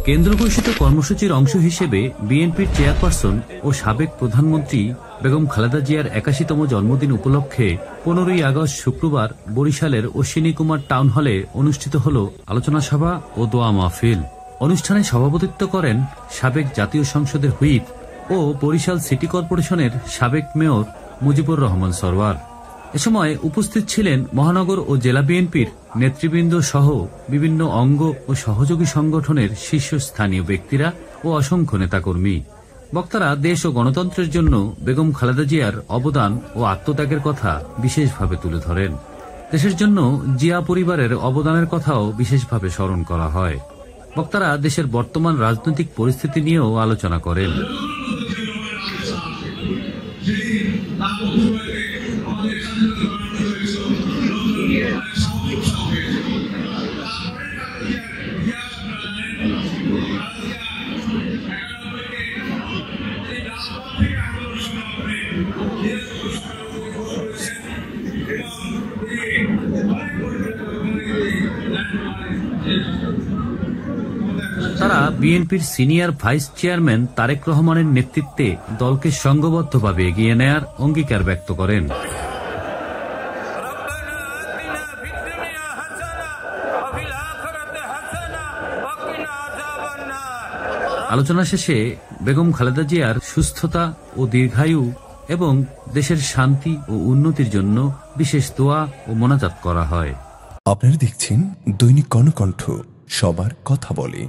কেন্দ্র ঘোষিত কর্মসূচির অংশ হিসেবে বিএনপির চেয়ারপারসন ও সাবেক প্রধানমন্ত্রী বেগম খালেদা জিয়ার ৮১তম জন্মদিন উপলক্ষে ১৫ই আগস্ট শুক্রবার বরিশালের অশ্বিনী কুমার টাউন হলে অনুষ্ঠিত হল আলোচনা সভা ও দোয়া মাহফিল। অনুষ্ঠানে সভাপতিত্ব করেন সাবেক জাতীয় সংসদের হুইপ ও বরিশাল সিটি কর্পোরেশনের সাবেক মেয়র মুজিবুর রহমান সরওয়ার। এ সময় উপস্থিত ছিলেন মহানগর ও জেলা বিএনপির নেতৃবৃন্দ সহ বিভিন্ন অঙ্গ ও সহযোগী সংগঠনের শীর্ষস্থানীয় ব্যক্তিরা ও অসংখ্য নেতাকর্মী। বক্তারা দেশ ও গণতন্ত্রের জন্য বেগম খালেদা জিয়ার অবদান ও আত্মত্যাগের কথা বিশেষভাবে তুলে ধরেন। দেশের জন্য জিয়া পরিবারের অবদানের কথাও বিশেষভাবে স্মরণ করা হয়। বক্তারা দেশের বর্তমান রাজনৈতিক পরিস্থিতি নিয়েও আলোচনা করেন। তারা বিএনপির সিনিয়র ভাইস চেয়ারম্যান তারেক রহমানের নেতৃত্বে দলকে সংঘবদ্ধভাবে এগিয়ে নেয়ার অঙ্গীকার ব্যক্ত করেন। আলোচনা শেষে বেগম খালেদা জিয়ার সুস্থতা ও দীর্ঘায়ু এবং দেশের শান্তি ও উন্নতির জন্য বিশেষ দোয়া ও মোনাজাত করা হয়। আপনারা দেখছেন দৈনিক কর্ণকণ্ঠ, সবার কথা বলে।